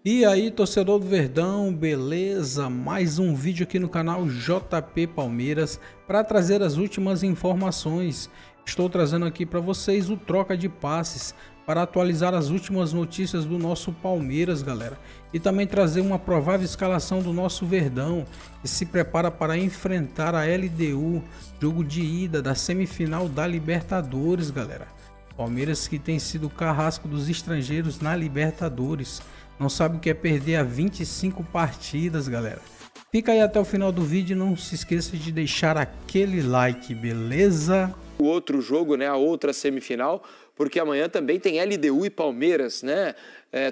E aí, torcedor do Verdão, beleza? Mais um vídeo aqui no canal JP Palmeiras para trazer as últimas informações. Estou trazendo aqui para vocês o troca de passes para atualizar as últimas notícias do nosso Palmeiras, galera. E também trazer uma provável escalação do nosso Verdão, que se prepara para enfrentar a LDU, jogo de ida da semifinal da Libertadores, galera. Palmeiras que tem sido o carrasco dos estrangeiros na Libertadores. Não sabe o que é perder a 25 partidas, galera. Fica aí até o final do vídeo e não se esqueça de deixar aquele like, beleza? O outro jogo, né, a outra semifinal, porque amanhã também tem LDU e Palmeiras, né?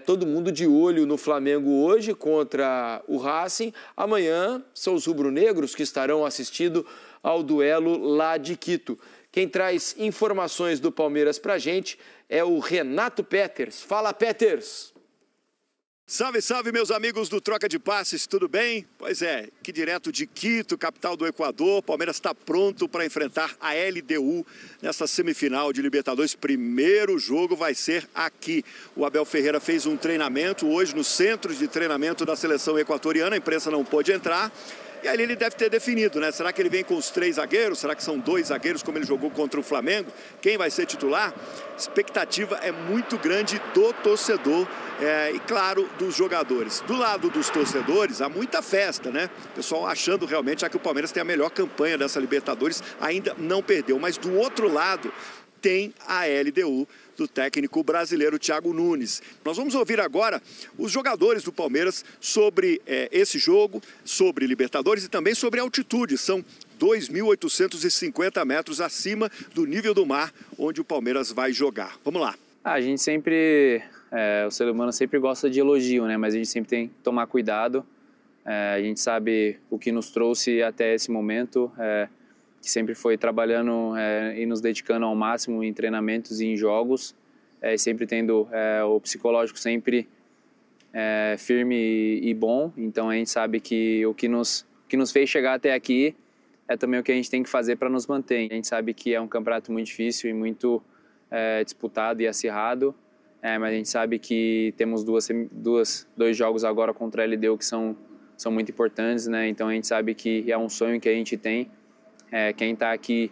Todo mundo de olho no Flamengo hoje contra o Racing. Amanhã são os rubro-negros que estarão assistindo ao duelo lá de Quito. Quem traz informações do Palmeiras pra gente é o Renato Peters. Fala, Peters! Salve, salve, meus amigos do Troca de Passes, tudo bem? Pois é, que direto de Quito, capital do Equador, Palmeiras está pronto para enfrentar a LDU nessa semifinal de Libertadores. Primeiro jogo vai ser aqui. O Abel Ferreira fez um treinamento hoje no centro de treinamento da seleção equatoriana, a imprensa não pôde entrar. E ali ele deve ter definido, né? Será que ele vem com os 3 zagueiros? Será que são 2 zagueiros, como ele jogou contra o Flamengo? Quem vai ser titular? A expectativa é muito grande do torcedor e, claro, dos jogadores. Do lado dos torcedores, há muita festa, né? O pessoal achando realmente já que o Palmeiras tem a melhor campanha dessa Libertadores, ainda não perdeu. Mas do outro lado, tem a LDU do técnico brasileiro Thiago Nunes. Nós vamos ouvir agora os jogadores do Palmeiras sobre esse jogo, sobre Libertadores e também sobre altitude. São 2.850 metros acima do nível do mar, onde o Palmeiras vai jogar. Vamos lá. A gente sempre, o ser humano sempre gosta de elogio, né? Mas a gente sempre tem que tomar cuidado. A gente sabe o que nos trouxe até esse momento, que sempre foi trabalhando e nos dedicando ao máximo em treinamentos e em jogos, sempre tendo o psicológico sempre firme e bom. Então a gente sabe que o que nos fez chegar até aqui é também o que a gente tem que fazer para nos manter. A gente sabe que é um campeonato muito difícil e muito disputado e acirrado, mas a gente sabe que temos dois jogos agora contra a LDU que são muito importantes, né? Então a gente sabe que é um sonho que a gente tem. Quem está aqui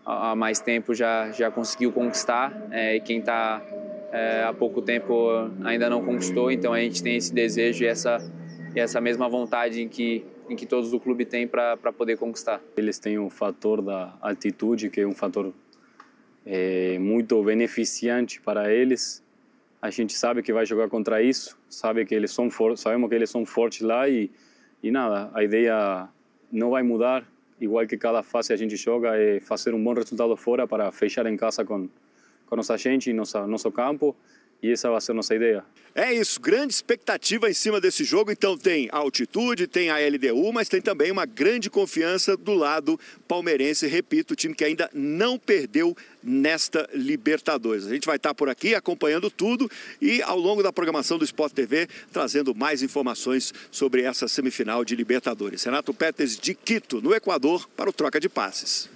há mais tempo já conseguiu conquistar, e quem está há pouco tempo ainda não conquistou. Então a gente tem esse desejo e essa mesma vontade em que todos do clube têm para poder conquistar. Eles têm o fator da altitude, que é um fator muito beneficiante para eles. A gente sabe que vai jogar contra isso, sabemos que eles são fortes lá e nada, a ideia não vai mudar. Igual que cada fase a gente joga, é fazer um bom resultado fora para fechar em casa com nossa gente e nosso campo. E essa vai ser a nossa ideia. É isso, grande expectativa em cima desse jogo. Então tem a altitude, tem a LDU, mas tem também uma grande confiança do lado palmeirense. Repito, o time que ainda não perdeu nesta Libertadores. A gente vai estar por aqui acompanhando tudo e ao longo da programação do Sport TV trazendo mais informações sobre essa semifinal de Libertadores. Renato Peters de Quito, no Equador, para o Troca de Passes.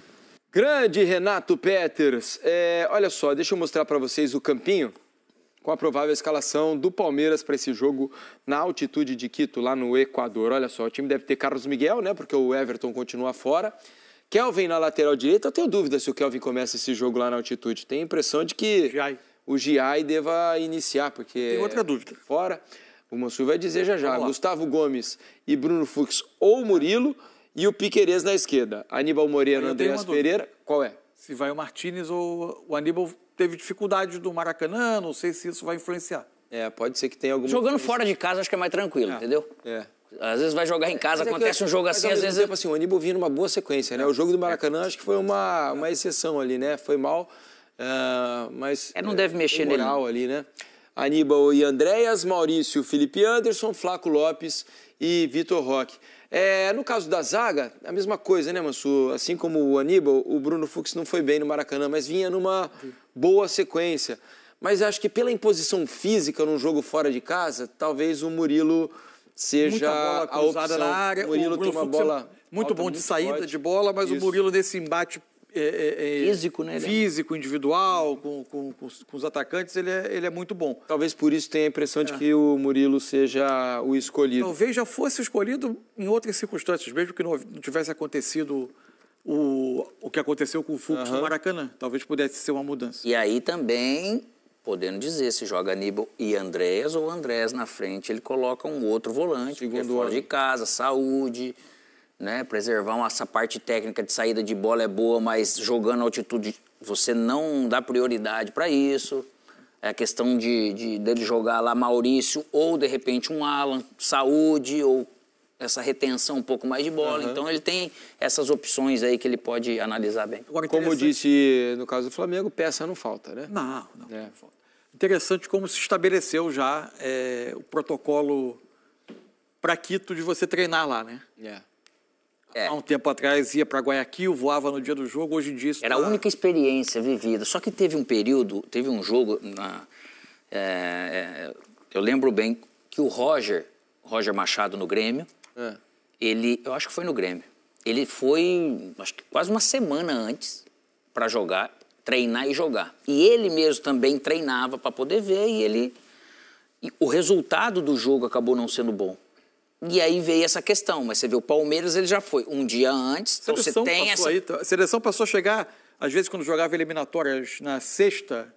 Grande Renato Peters. Olha só, deixa eu mostrar para vocês o campinho com a provável escalação do Palmeiras para esse jogo na altitude de Quito, lá no Equador. Olha só, o time deve ter Carlos Miguel, né? Porque o Everton continua fora. Kelvin na lateral direita. Eu tenho dúvida se o Kelvin começa esse jogo lá na altitude. Tenho a impressão de que o Giai deva iniciar, porque... Tem outra dúvida. Fora, o Mansur vai dizer já. Gustavo Gomes e Bruno Fux ou Murilo e o Piquerez na esquerda. Aníbal Moreno, Andreas Pereira. Qual é? Se vai o Martínez ou o Aníbal teve dificuldade do Maracanã, não sei se isso vai influenciar. Pode ser que tenha alguma... Jogando fora de casa, acho que é mais tranquilo, entendeu? Às vezes vai jogar em casa, acontece um jogo assim, às vezes... Tempo, assim, o Aníbal vinha numa boa sequência, né? O jogo do Maracanã acho que foi uma exceção ali, né? Foi mal, mas... não deve mexer nele. Moral ali, né? Aníbal e Andréas, Maurício, Felipe Anderson, Flaco Lopes e Vitor Roque. No caso da zaga, a mesma coisa, né, Mansur? Assim como o Aníbal, o Bruno Fux não foi bem no Maracanã, mas vinha numa boa sequência. Mas acho que pela imposição física num jogo fora de casa, talvez o Murilo seja bola cruzada a opção. na área. O Murilo tem uma bola muito bom de saída forte. de bola, mas Isso. o Murilo nesse embate físico, né? Físico, individual, com os atacantes, ele é muito bom. Talvez por isso tenha a impressão de que o Murilo seja o escolhido. Talvez já fosse escolhido em outras circunstâncias, mesmo que não tivesse acontecido o que aconteceu com o Fux no Maracanã. Talvez pudesse ser uma mudança. E aí também, podendo dizer, se joga Aníbal e Andréas, ou Andréas na frente, ele coloca um outro volante, porque é fora de casa, saúde, né? Preservar essa parte técnica de saída de bola é boa, mas jogando altitude você não dá prioridade para isso. É a questão dele jogar lá Maurício ou, de repente, um Alan, saúde ou essa retenção um pouco mais de bola. Então, ele tem essas opções aí que ele pode analisar bem. Agora, como eu disse no caso do Flamengo, peça não falta, né? Não falta. Interessante como se estabeleceu já o protocolo para Quito de você treinar lá, né? Há um tempo atrás ia para Guayaquil, voava no dia do jogo, hoje em dia isso era a única experiência vivida. Só que teve um período, teve um jogo, eu lembro bem que o Roger Machado no Grêmio, eu acho que foi no Grêmio, ele foi, acho que quase uma semana antes para jogar, treinar e jogar. E ele mesmo também treinava para poder ver e o resultado do jogo acabou não sendo bom. E aí veio essa questão, mas você vê, o Palmeiras ele já foi um dia antes, então você tem essa... A seleção passou a chegar, às vezes quando jogava eliminatórias na sexta,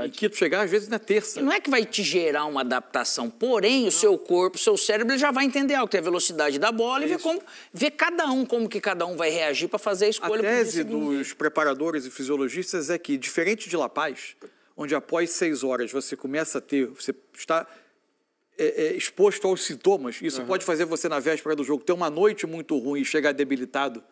em Quito chegar, às vezes na terça. E não é que vai te gerar uma adaptação, porém o seu corpo, o seu cérebro ele já vai entender algo, tem a velocidade da bola e ver como que cada um vai reagir para fazer a escolha. A tese dos preparadores e fisiologistas é que, diferente de La Paz, onde após 6 horas você começa a você está... exposto aos sintomas, isso pode fazer você na véspera do jogo ter uma noite muito ruim e chegar debilitado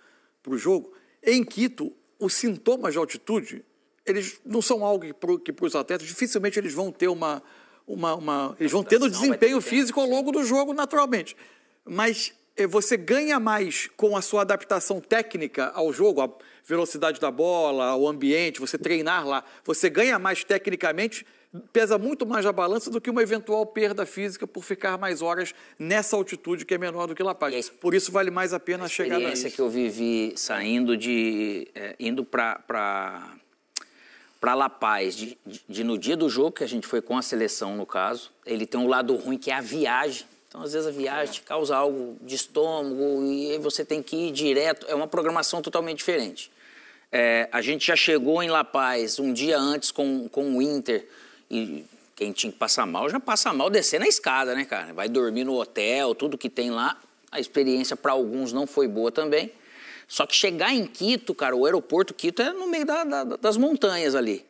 para o jogo. Em Quito, os sintomas de altitude, eles não são algo que para os atletas, dificilmente eles vão ter eles vão tendo desempenho físico ao longo do jogo naturalmente. Mas você ganha mais com a sua adaptação técnica ao jogo, a velocidade da bola, ao ambiente, você treinar lá, você ganha mais tecnicamente, pesa muito mais a balança do que uma eventual perda física por ficar mais horas nessa altitude que é menor do que La Paz. Por isso vale mais a pena chegar lá. A experiência que eu vivi saindo indo para La Paz, no dia do jogo, que a gente foi com a seleção no caso, ele tem um lado ruim que é a viagem. Então, às vezes, a viagem te causa algo de estômago e aí você tem que ir direto. É uma programação totalmente diferente. A gente já chegou em La Paz um dia antes com o Inter. E quem tinha que passar mal, já passa mal descendo a escada, né, cara? Vai dormir no hotel, tudo que tem lá. A experiência para alguns não foi boa também. Só que chegar em Quito, cara, o aeroporto Quito é no meio das montanhas ali.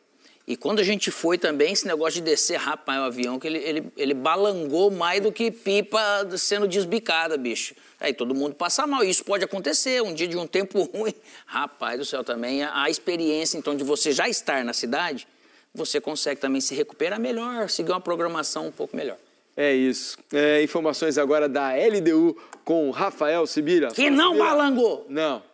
E quando a gente foi também, esse negócio de descer, rapaz, o avião, que ele balangou mais do que pipa sendo desbicada, bicho. Aí todo mundo passa mal. Isso pode acontecer, um dia de um tempo ruim. Rapaz do céu, também a experiência, então, de você já estar na cidade, você consegue também se recuperar melhor, seguir uma programação um pouco melhor. É isso. Informações agora da LDU com Rafael Sibira. Que não balangou! Não.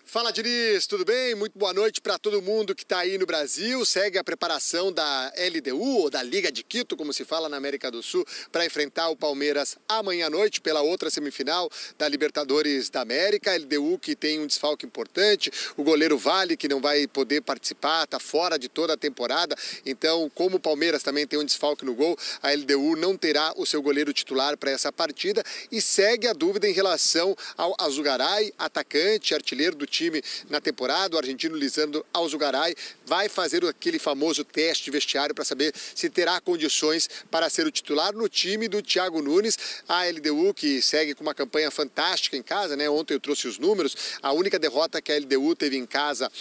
Fala, Diniz, tudo bem? Muito boa noite para todo mundo que está aí no Brasil. Segue a preparação da LDU, ou da Liga de Quito, como se fala na América do Sul, para enfrentar o Palmeiras amanhã à noite pela outra semifinal da Libertadores da América. A LDU que tem um desfalque importante, o goleiro Vale, que não vai poder participar, está fora de toda a temporada. Então, como o Palmeiras também tem um desfalque no gol, a LDU não terá o seu goleiro titular para essa partida e segue a dúvida em relação ao Azugaray, atacante, artilheiro do time na temporada. O argentino Lisandro Alzugaray vai fazer aquele famoso teste de vestiário para saber se terá condições para ser o titular no time do Thiago Nunes. A LDU que segue com uma campanha fantástica em casa, né? Ontem eu trouxe os números. A única derrota que a LDU teve em casa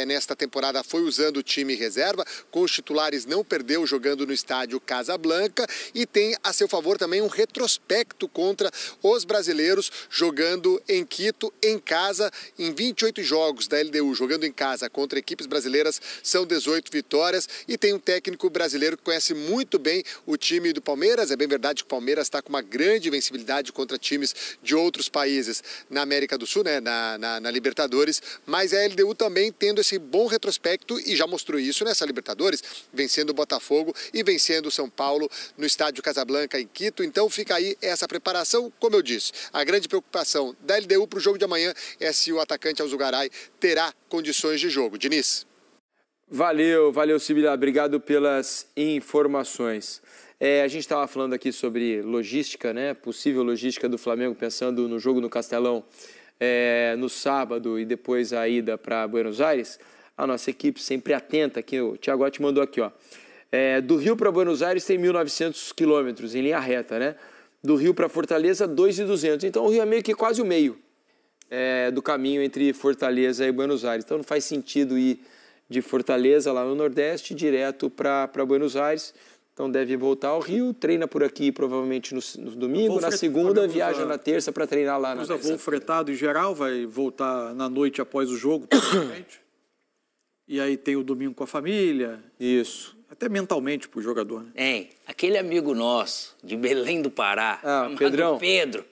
nesta temporada foi usando o time reserva. Com os titulares não perdeu jogando no estádio Casablanca e tem a seu favor também um retrospecto contra os brasileiros jogando em Quito, em casa, em 28 jogos da LDU jogando em casa contra equipes brasileiras, são 18 vitórias e tem um técnico brasileiro que conhece muito bem o time do Palmeiras. É bem verdade que o Palmeiras está com uma grande invencibilidade contra times de outros países na América do Sul, né, na Libertadores, mas a LDU também tendo esse bom retrospecto e já mostrou isso nessa Libertadores, vencendo o Botafogo e vencendo o São Paulo no estádio Casablanca em Quito. Então fica aí essa preparação, como eu disse, a grande preocupação da LDU para o jogo de amanhã é se o atacante Garay terá condições de jogo. Diniz. Valeu, Sibila, obrigado pelas informações. A gente estava falando aqui sobre logística, né? Possível logística do Flamengo, pensando no jogo no Castelão no sábado e depois a ida para Buenos Aires. A nossa equipe sempre atenta, aqui, o Thiago te mandou aqui, ó. Do Rio para Buenos Aires tem 1.900 quilômetros em linha reta, né? Do Rio para Fortaleza, 2.200. Então o Rio é meio que quase o meio do caminho entre Fortaleza e Buenos Aires. Então não faz sentido ir de Fortaleza, lá no Nordeste, direto para Buenos Aires. Então deve voltar ao Rio, treina por aqui provavelmente no domingo, na segunda, viaja na terça para treinar lá na terça. Voo fretado em geral, vai voltar na noite após o jogo, provavelmente. E aí tem o domingo com a família. Isso. Até mentalmente pro jogador, né? Hein, aquele amigo nosso, de Belém do Pará, Pedrão. Pedro.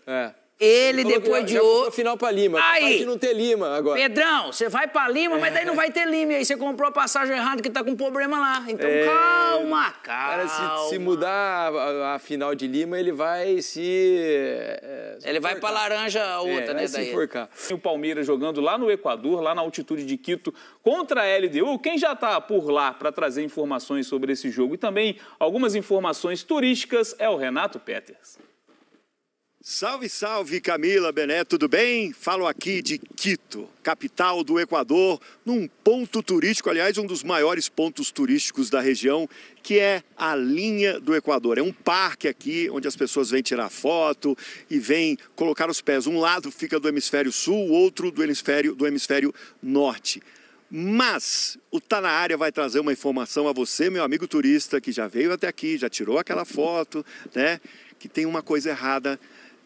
Ele depois de outro final para Lima, capaz de não ter Lima agora. Pedrão, você vai para Lima, mas daí não vai ter Lima. E aí você comprou a passagem errada que tá com problema lá. Então calma. Cara, se mudar a final de Lima, ele vai ele vai para laranja a outra, né? Se enforcar. O Palmeiras jogando lá no Equador, lá na altitude de Quito, contra a LDU. Quem já está por lá para trazer informações sobre esse jogo e também algumas informações turísticas é o Renato Peters. Salve, salve, Camila, Bené, tudo bem? Falo aqui de Quito, capital do Equador, num ponto turístico, aliás, um dos maiores pontos turísticos da região, que é a Linha do Equador. É um parque aqui onde as pessoas vêm tirar foto e vêm colocar os pés. Um lado fica do hemisfério sul, o outro do hemisfério norte. Mas o Tá Na Área vai trazer uma informação a você, meu amigo turista, que já veio até aqui, já tirou aquela foto, né? Que tem uma coisa errada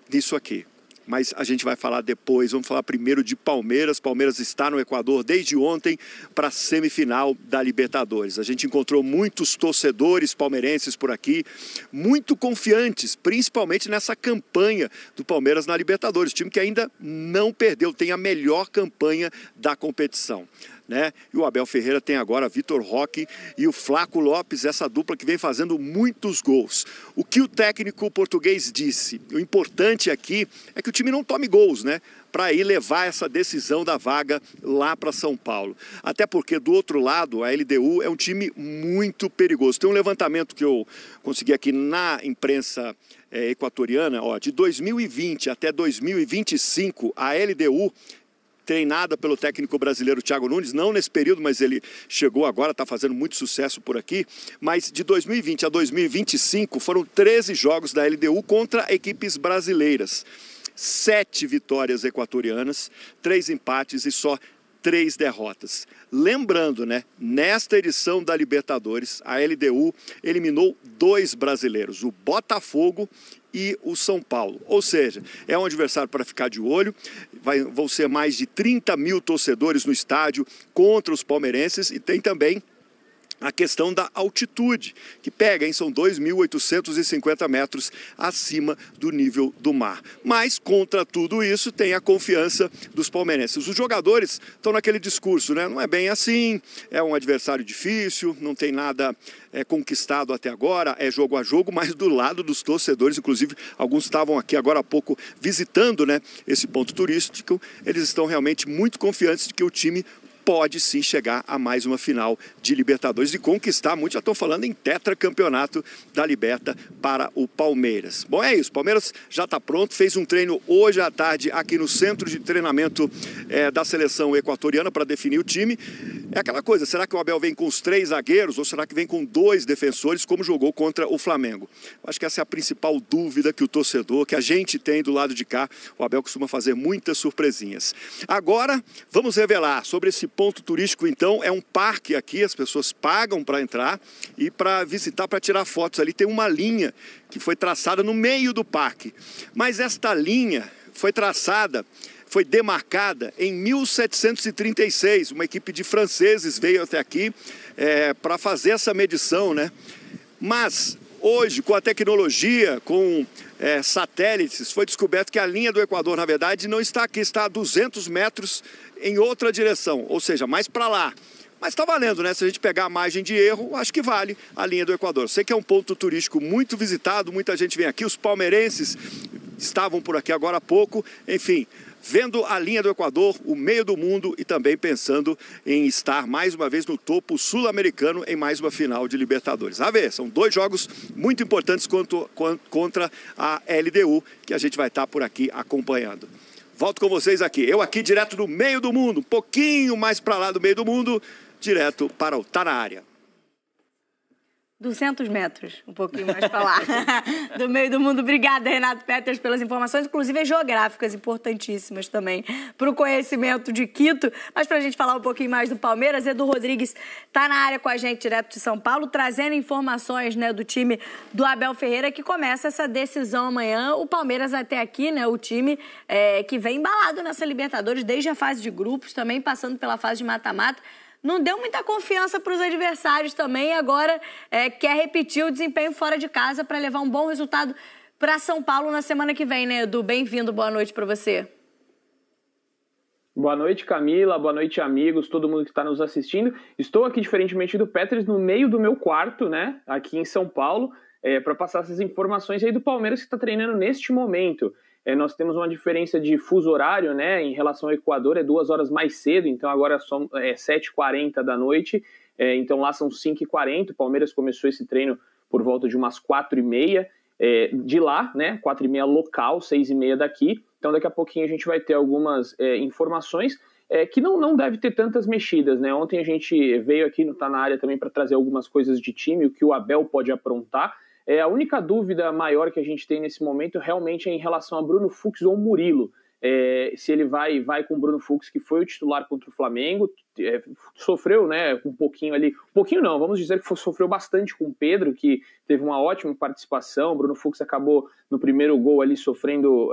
disso aqui. Mas a gente vai falar depois, vamos falar primeiro de Palmeiras. Palmeiras está no Equador desde ontem para a semifinal da Libertadores. A gente encontrou muitos torcedores palmeirenses por aqui, muito confiantes, principalmente nessa campanha do Palmeiras na Libertadores. Time que ainda não perdeu, tem a melhor campanha da competição. Né? E o Abel Ferreira tem agora Vitor Roque e o Flaco Lopes, essa dupla que vem fazendo muitos gols. O que o técnico português disse? O importante aqui é que o time não tome gols, né? Para ir levar essa decisão da vaga lá para São Paulo. Até porque do outro lado, a LDU é um time muito perigoso. Tem um levantamento que eu consegui aqui na imprensa equatoriana, ó, de 2020 até 2025, a LDU, treinada pelo técnico brasileiro Thiago Nunes, não nesse período, mas ele chegou agora, está fazendo muito sucesso por aqui, mas de 2020 a 2025 foram 13 jogos da LDU contra equipes brasileiras. 7 vitórias equatorianas, 3 empates e só 3 derrotas. Lembrando, né, nesta edição da Libertadores, a LDU eliminou 2 brasileiros, o Botafogo e o São Paulo. Ou seja, é um adversário para ficar de olho. Vão ser mais de 30 mil torcedores no estádio contra os palmeirenses e tem também a questão da altitude, que pega, hein? São 2.850 metros acima do nível do mar. Mas, contra tudo isso, tem a confiança dos palmeirenses. Os jogadores estão naquele discurso, né? Não é bem assim, é um adversário difícil, não tem nada conquistado até agora, é jogo a jogo, mas do lado dos torcedores, inclusive, alguns estavam aqui agora há pouco visitando, né, esse ponto turístico, eles estão realmente muito confiantes de que o time pode sim chegar a mais uma final de Libertadores e conquistar, muitos já estão falando em tetracampeonato da Liberta para o Palmeiras. Bom, é isso, o Palmeiras já está pronto, fez um treino hoje à tarde aqui no centro de treinamento da seleção equatoriana para definir o time. É aquela coisa, será que o Abel vem com os 3 zagueiros ou será que vem com 2 defensores, como jogou contra o Flamengo? Acho que essa é a principal dúvida que o torcedor, que a gente tem do lado de cá. O Abel costuma fazer muitas surpresinhas. Agora, vamos revelar sobre esse ponto turístico, então, é um parque aqui, as pessoas pagam para entrar e para visitar, para tirar fotos. Ali tem uma linha que foi traçada no meio do parque. Mas esta linha foi traçada, foi demarcada em 1736. Uma equipe de franceses veio até aqui para fazer essa medição, né? Mas hoje, com a tecnologia, com satélites, foi descoberto que a linha do Equador, na verdade, não está aqui, está a 200 metros em outra direção, ou seja, mais para lá. Mas está valendo, né? Se a gente pegar a margem de erro, acho que vale a linha do Equador. Sei que é um ponto turístico muito visitado, muita gente vem aqui, os palmeirenses estavam por aqui agora há pouco, enfim, vendo a linha do Equador, o meio do mundo e também pensando em estar mais uma vez no topo sul-americano em mais uma final de Libertadores. A ver, são 2 jogos muito importantes contra a LDU, que a gente vai estar por aqui acompanhando. Volto com vocês aqui. Eu aqui direto do meio do mundo, um pouquinho mais para lá do meio do mundo, direto para o Tá Na Área. 200 metros, um pouquinho mais para lá, do meio do mundo. Obrigada, Renato Peters, pelas informações, inclusive geográficas, importantíssimas também para o conhecimento de Quito. Mas para a gente falar um pouquinho mais do Palmeiras, Edu Rodrigues está na área com a gente, direto de São Paulo, trazendo informações, né, do time do Abel Ferreira, que começa essa decisão amanhã. O Palmeiras até aqui, né, o time que vem embalado nessa Libertadores, desde a fase de grupos, também passando pela fase de mata-mata. Não deu muita confiança para os adversários também, agora quer repetir o desempenho fora de casa para levar um bom resultado para São Paulo na semana que vem, né, Edu? Bem-vindo, boa noite para você. Boa noite, Camila, boa noite, amigos, todo mundo que está nos assistindo. Estou aqui, diferentemente do Peters, no meio do meu quarto, né, aqui em São Paulo, para passar essas informações aí do Palmeiras que está treinando neste momento. Nós temos uma diferença de fuso horário, né, em relação ao Equador, 2 horas mais cedo, então agora são 7h40 da noite, então lá são 5h40, o Palmeiras começou esse treino por volta de umas 4h30 de lá, né, 4h30 local, 6h30 daqui, então daqui a pouquinho a gente vai ter algumas informações que não deve ter tantas mexidas, né, ontem a gente veio aqui no Tá Na Área também para trazer algumas coisas de time, o que o Abel pode aprontar. A única dúvida maior que a gente tem nesse momento realmente é em relação a Bruno Fux ou Murilo. Se ele vai com o Bruno Fux, que foi o titular contra o Flamengo, sofreu, né, um pouquinho ali, um pouquinho não, vamos dizer que sofreu bastante com o Pedro, que teve uma ótima participação. O Bruno Fux acabou no primeiro gol ali sofrendo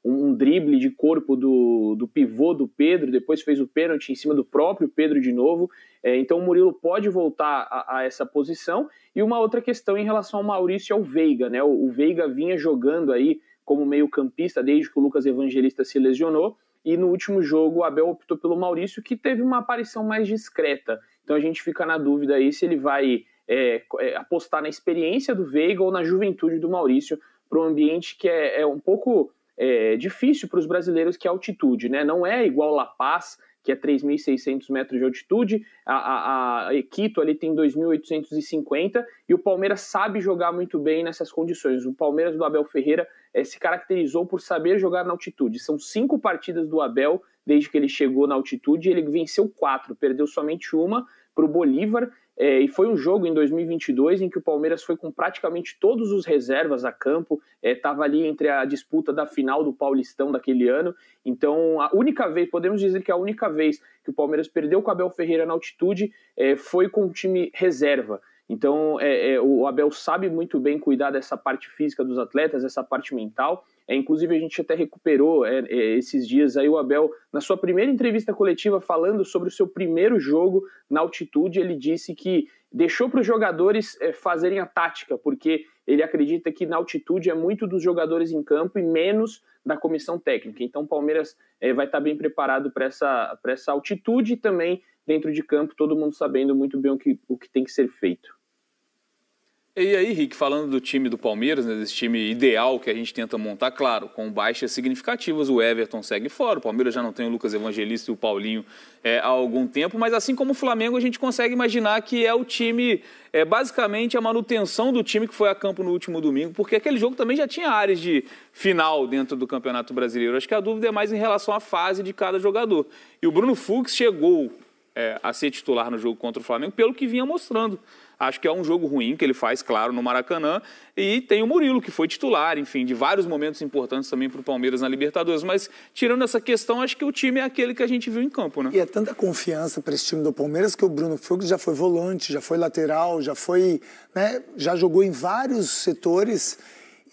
um drible de corpo do pivô do Pedro, depois fez o pênalti em cima do próprio Pedro de novo. Então o Murilo pode voltar a essa posição. E uma outra questão em relação ao Maurício e ao Veiga, né? O Veiga vinha jogando aí como meio-campista desde que o Lucas Evangelista se lesionou, e no último jogo o Abel optou pelo Maurício, que teve uma aparição mais discreta. Então a gente fica na dúvida aí se ele vai apostar na experiência do Veiga ou na juventude do Maurício, para um ambiente que é um pouco difícil para os brasileiros, que é a altitude, né? Não é igual La Paz, que é 3.600 metros de altitude, a Quito ali tem 2.850, e o Palmeiras sabe jogar muito bem nessas condições. O Palmeiras do Abel Ferreira se caracterizou por saber jogar na altitude. São 5 partidas do Abel desde que ele chegou na altitude, e ele venceu 4, perdeu somente uma para o Bolívar, e foi um jogo em 2022 em que o Palmeiras foi com praticamente todos os reservas a campo, estava ali entre a disputa da final do Paulistão daquele ano. Então a única vez, podemos dizer que a única vez que o Palmeiras perdeu com o Abel Ferreira na altitude foi com o time reserva. Então o Abel sabe muito bem cuidar dessa parte física dos atletas, essa parte mental. Inclusive a gente até recuperou esses dias aí o Abel, na sua primeira entrevista coletiva, falando sobre o seu primeiro jogo na altitude. Ele disse que deixou para os jogadores fazerem a tática, porque ele acredita que na altitude é muito dos jogadores em campo e menos da comissão técnica. Então o Palmeiras vai estar bem preparado para essa altitude, e também dentro de campo, todo mundo sabendo muito bem o que tem que ser feito. E aí, Rick, falando do time do Palmeiras, né, desse time ideal que a gente tenta montar, claro, com baixas significativas, o Everton segue fora, o Palmeiras já não tem o Lucas Evangelista e o Paulinho há algum tempo, mas assim como o Flamengo, a gente consegue imaginar que é o time, basicamente a manutenção do time que foi a campo no último domingo, porque aquele jogo também já tinha áreas de final dentro do Campeonato Brasileiro. Acho que a dúvida é mais em relação à fase de cada jogador. E o Bruno Fux chegou a ser titular no jogo contra o Flamengo pelo que vinha mostrando. Acho que é um jogo ruim que ele faz, claro, no Maracanã. E tem o Murilo, que foi titular, enfim, de vários momentos importantes também para o Palmeiras na Libertadores. Mas, tirando essa questão, acho que o time é aquele que a gente viu em campo, né? E é tanta confiança para esse time do Palmeiras que o Bruno Fux já foi volante, já foi lateral, já foi, né, já jogou em vários setores.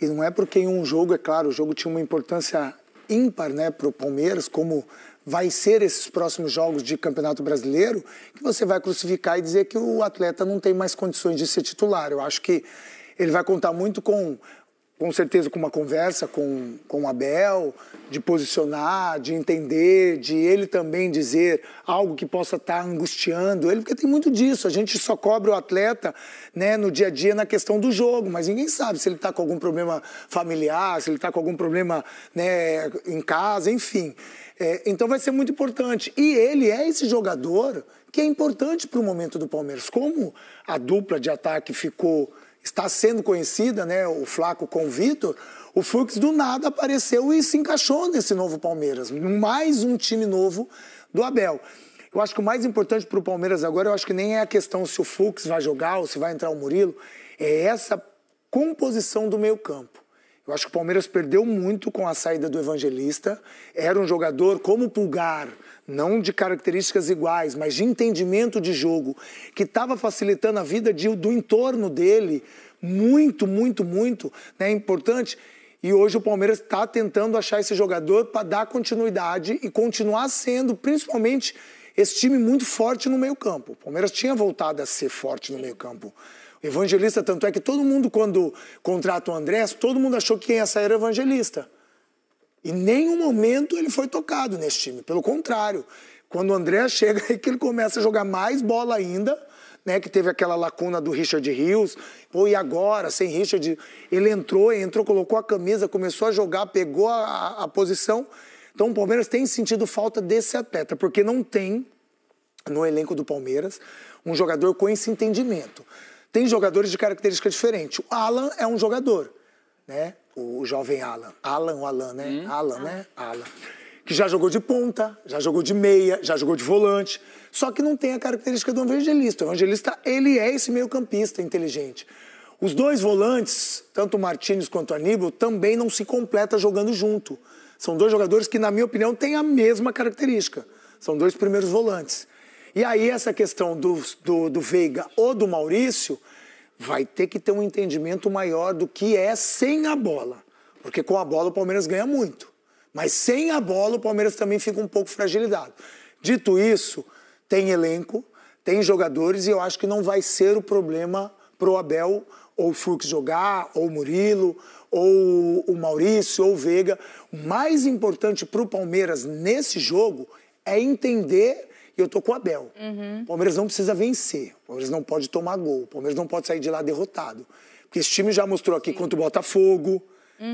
E não é porque em um jogo, é claro, o jogo tinha uma importância ímpar, né, para o Palmeiras, como vai ser esses próximos jogos de Campeonato Brasileiro, que você vai crucificar e dizer que o atleta não tem mais condições de ser titular. Eu acho que ele vai contar muito com com certeza com uma conversa com o Abel, de posicionar, de entender, de ele também dizer algo que possa estar angustiando ele, porque tem muito disso. A gente só cobra o atleta, né, no dia a dia na questão do jogo, mas ninguém sabe se ele está com algum problema familiar, se ele está com algum problema, né, em casa, enfim. Então vai ser muito importante. E ele é esse jogador que é importante para o momento do Palmeiras. Como a dupla de ataque está sendo conhecida, né, o Flaco com o Vitor, o Fux do nada apareceu e se encaixou nesse novo Palmeiras. Mais um time novo do Abel. Eu acho que o mais importante para o Palmeiras agora, eu acho que nem é a questão se o Fux vai jogar ou se vai entrar o Murilo, é essa composição do meio campo. Eu acho que o Palmeiras perdeu muito com a saída do Evangelista. Era um jogador como o Pulgar, não de características iguais, mas de entendimento de jogo, que estava facilitando a vida do entorno dele, muito, muito, muito, né, importante. E hoje o Palmeiras está tentando achar esse jogador para dar continuidade e continuar sendo, principalmente, esse time muito forte no meio-campo. O Palmeiras tinha voltado a ser forte no meio-campo. O Evangelista, tanto é que todo mundo, quando contrata o Andrés, todo mundo achou que quem ia sair era o Evangelista. E em nenhum momento ele foi tocado nesse time. Pelo contrário, quando o André chega, é que ele começa a jogar mais bola ainda, né, que teve aquela lacuna do Richard Rios. Pô, e agora, sem Richard, ele entrou, colocou a camisa, começou a jogar, pegou a posição. Então o Palmeiras tem sentido falta desse atleta, porque não tem no elenco do Palmeiras um jogador com esse entendimento. Tem jogadores de característica diferente. O Alan é um jogador, né? O jovem Alan. Alan, né? Alan, né? Alan. Que já jogou de ponta, já jogou de meia, já jogou de volante. Só que não tem a característica do Evangelista. O Evangelista, ele é esse meio-campista inteligente. Os dois volantes, tanto o Martínez quanto o Aníbal, também não se completam jogando junto. São dois jogadores que, na minha opinião, têm a mesma característica. São dois primeiros volantes. E aí essa questão do Veiga ou do Maurício vai ter que ter um entendimento maior do que é sem a bola. Porque com a bola o Palmeiras ganha muito. Mas sem a bola o Palmeiras também fica um pouco fragilizado. Dito isso, tem elenco, tem jogadores e eu acho que não vai ser o problema pro Abel ou o Fux jogar, ou o Murilo, ou o Maurício, ou o Veiga. O mais importante pro Palmeiras nesse jogo é entender. E eu tô com o Abel. O Palmeiras não precisa vencer. O Palmeiras não pode tomar gol. O Palmeiras não pode sair de lá derrotado. Porque esse time já mostrou aqui contra o Botafogo,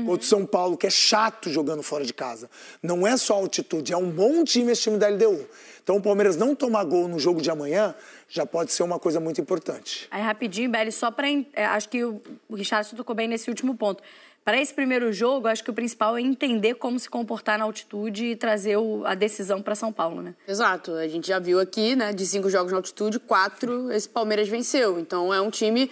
contra o São Paulo, que é chato jogando fora de casa. Não é só altitude, é um bom time esse time da LDU. Então o Palmeiras não tomar gol no jogo de amanhã já pode ser uma coisa muito importante. Aí rapidinho, Belly, só para... acho que o Richardson tocou bem nesse último ponto. Para esse primeiro jogo, acho que o principal é entender como se comportar na altitude e trazer a decisão para São Paulo, né? Exato. A gente já viu aqui, né, de 5 jogos na altitude, 4 esse Palmeiras venceu. Então é um time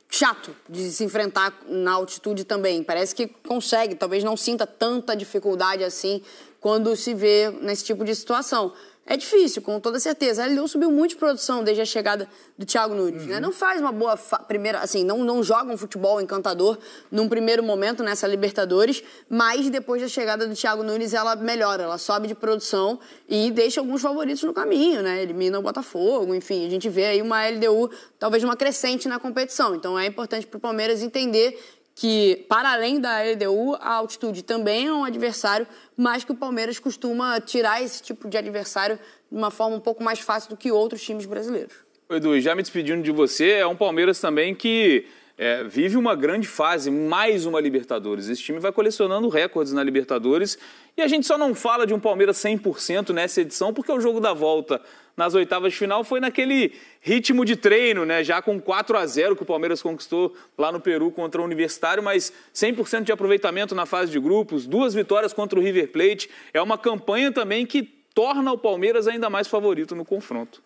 chato de se enfrentar na altitude também. Parece que consegue, talvez não sinta tanta dificuldade assim quando se vê nesse tipo de situação. É difícil, com toda certeza. A LDU subiu muito de produção desde a chegada do Thiago Nunes, né? Não faz uma boa primeira, assim, não joga um futebol encantador num primeiro momento nessa Libertadores, mas depois da chegada do Thiago Nunes ela melhora, ela sobe de produção e deixa alguns favoritos no caminho, né? Elimina o Botafogo, enfim, a gente vê aí uma LDU talvez uma crescente na competição. Então é importante para o Palmeiras entender que, para além da LDU, a altitude também é um adversário, mas que o Palmeiras costuma tirar esse tipo de adversário de uma forma um pouco mais fácil do que outros times brasileiros. Edu, já me despedindo de você, é um Palmeiras também que vive uma grande fase, mais uma Libertadores. Esse time vai colecionando recordes na Libertadores e a gente só não fala de um Palmeiras 100% nessa edição porque o jogo da volta nas oitavas de final foi naquele ritmo de treino, né? Já com 4-0 que o Palmeiras conquistou lá no Peru contra o Universitário, mas 100% de aproveitamento na fase de grupos, 2 vitórias contra o River Plate. É uma campanha também que torna o Palmeiras ainda mais favorito no confronto.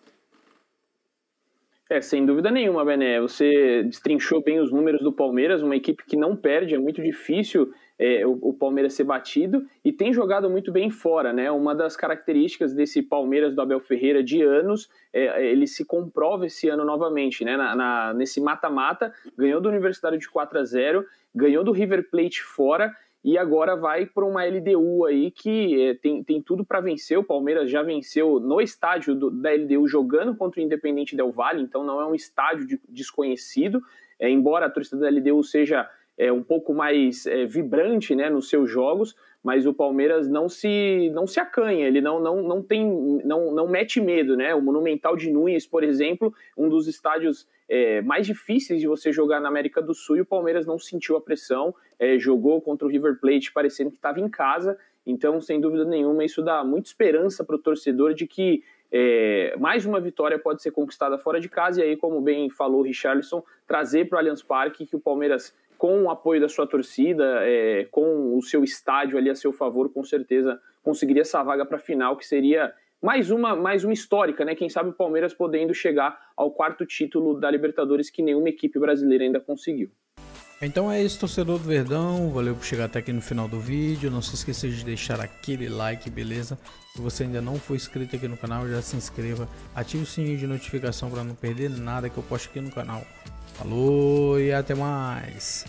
Sem dúvida nenhuma, Bené. Você destrinchou bem os números do Palmeiras, uma equipe que não perde, é muito difícil o Palmeiras ser batido e tem jogado muito bem fora, né? Uma das características desse Palmeiras do Abel Ferreira de anos, ele se comprova esse ano novamente, né? Nesse mata-mata, ganhou do Universitário de 4-0, ganhou do River Plate fora e agora vai para uma LDU aí que tem tudo para vencer. O Palmeiras já venceu no estádio da LDU jogando contra o Independente Del Valle, então não é um estádio desconhecido, embora a torcida da LDU seja um pouco mais vibrante, né, nos seus jogos, mas o Palmeiras não se acanha, ele não mete medo, né? O Monumental de Núñez, por exemplo, um dos estádios mais difíceis de você jogar na América do Sul, e o Palmeiras não sentiu a pressão, jogou contra o River Plate parecendo que estava em casa. Então, sem dúvida nenhuma, isso dá muita esperança para o torcedor de que mais uma vitória pode ser conquistada fora de casa, e aí, como bem falou o Richarlison, trazer para o Allianz Parque que o Palmeiras, com o apoio da sua torcida, com o seu estádio ali a seu favor, com certeza conseguiria essa vaga para a final, que seria mais uma histórica, né? Quem sabe o Palmeiras podendo chegar ao 4º título da Libertadores, que nenhuma equipe brasileira ainda conseguiu. Então é isso, torcedor do Verdão, valeu por chegar até aqui no final do vídeo, não se esqueça de deixar aquele like, beleza? Se você ainda não for inscrito aqui no canal, já se inscreva, ative o sininho de notificação para não perder nada que eu posto aqui no canal. Falou e até mais!